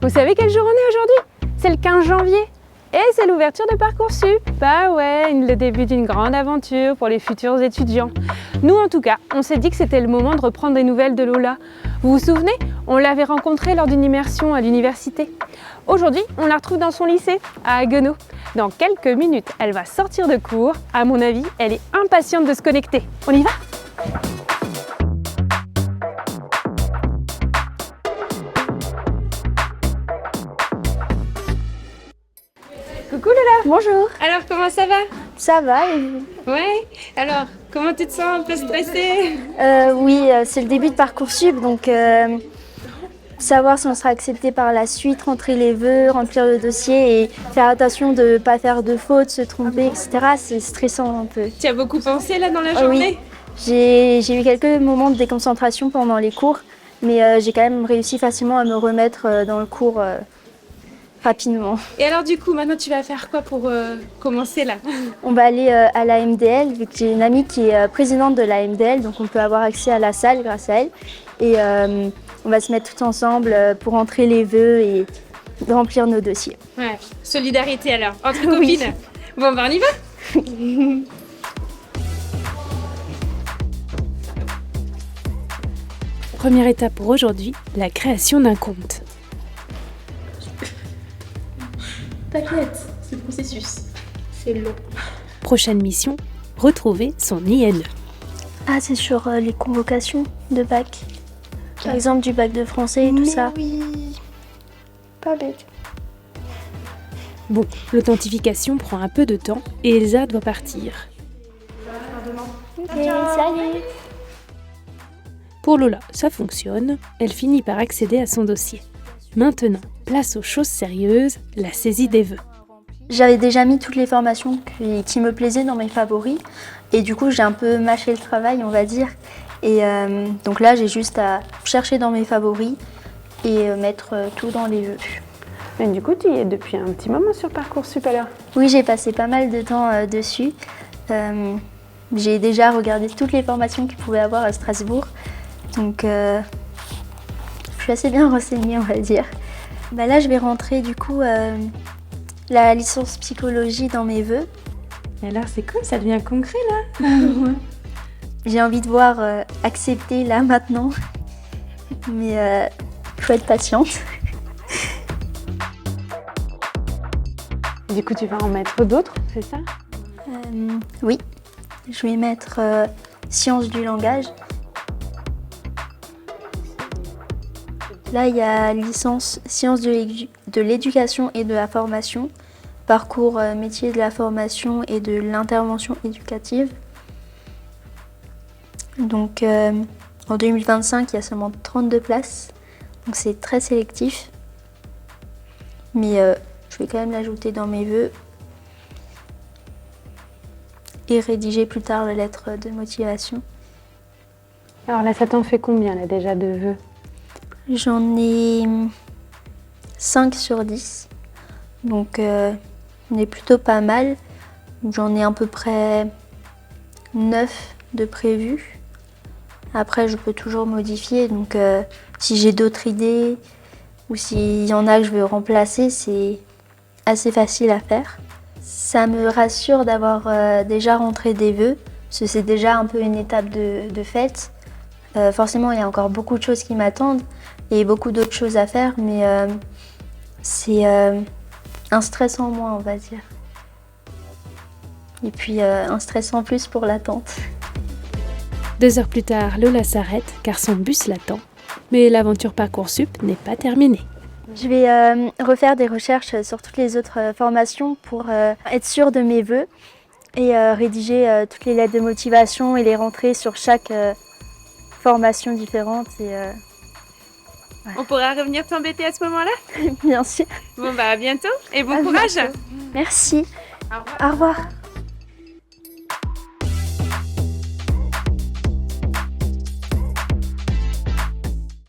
Vous savez quel jour on est aujourd'hui? C'est le 15 janvier. Et c'est l'ouverture de Parcoursup. Bah ouais, le début d'une grande aventure pour les futurs étudiants. Nous en tout cas, on s'est dit que c'était le moment de reprendre des nouvelles de Lola. Vous vous souvenez? On l'avait rencontrée lors d'une immersion à l'université. Aujourd'hui, on la retrouve dans son lycée, à Haguenau. Dans quelques minutes, elle va sortir de cours. À mon avis, elle est impatiente de se connecter. On y va? Coucou Lola! Bonjour, Alors comment ça va? ça va et vous? Ouais. Alors, comment tu te sens? Un peu stressée? Oui, c'est le début de Parcoursup, donc savoir si on sera accepté par la suite, rentrer les vœux, remplir le dossier et faire attention de ne pas faire de fautes, se tromper, etc. C'est stressant un peu. Tu as beaucoup pensé là dans la journée? Oui, j'ai eu quelques moments de déconcentration pendant les cours, mais j'ai quand même réussi facilement à me remettre dans le cours rapidement. Et alors du coup, maintenant tu vas faire quoi pour commencer là? On va aller à la MDL, vu que j'ai une amie qui est présidente de la MDL, donc on peut avoir accès à la salle grâce à elle. Et on va se mettre tous ensemble pour rentrer les vœux et remplir nos dossiers. Ouais, solidarité alors, entre Oui. copines. Bon ben on y va. Première étape pour aujourd'hui, la création d'un compte. T'inquiète, c'est le processus. C'est long. Prochaine mission, retrouver son INE. Ah, c'est sur les convocations de bac. Par exemple, du bac de français et tout ça. Oui, pas bête. Bon, l'authentification prend un peu de temps et Elsa doit partir. Ok, salut. Pour Lola, ça fonctionne, elle finit par accéder à son dossier. Maintenant, place aux choses sérieuses, la saisie des vœux. J'avais déjà mis toutes les formations qui me plaisaient dans mes favoris. Et du coup, j'ai un peu mâché le travail, on va dire. Et donc là, j'ai juste à chercher dans mes favoris et mettre tout dans les vœux. Mais du coup, tu y es depuis un petit moment sur Parcoursup alors? Oui, j'ai passé pas mal de temps dessus. J'ai déjà regardé toutes les formations qu'il pouvait y avoir à Strasbourg. Donc, je suis assez bien renseignée, on va dire. Bah là, je vais rentrer du coup la licence psychologie dans mes vœux. Et alors, c'est cool, ça devient concret là? J'ai envie de voir accepter là maintenant, mais faut être patiente. Du coup, tu vas en mettre d'autres, c'est ça? Oui, je vais mettre sciences du langage. Là, il y a licence sciences de l'éducation et de la formation, parcours métier de la formation et de l'intervention éducative. Donc, en 2025, il y a seulement 32 places, donc c'est très sélectif. Mais je vais quand même l'ajouter dans mes vœux et rédiger plus tard la lettre de motivation. Alors là, ça t'en fait combien là déjà de vœux? J'en ai 5 sur 10, donc on est plutôt pas mal. J'en ai à peu près 9 de prévus. Après, je peux toujours modifier, donc si j'ai d'autres idées ou s'il y en a que je veux remplacer, c'est assez facile à faire. Ça me rassure d'avoir déjà rentré des vœux, parce que c'est déjà un peu une étape de fête. Forcément, il y a encore beaucoup de choses qui m'attendent et beaucoup d'autres choses à faire, mais c'est un stress en moins, on va dire. Et puis un stress en plus pour l'attente. 2 heures plus tard, Lola s'arrête car son bus l'attend. Mais l'aventure Parcoursup n'est pas terminée. Je vais refaire des recherches sur toutes les autres formations pour être sûre de mes vœux et rédiger toutes les lettres de motivation et les rentrer sur chaque formation différente. Et, On pourra revenir t'embêter à ce moment-là? bien sûr. Bon bah à bientôt et bon À courage! bientôt. Merci. Au revoir. Au revoir.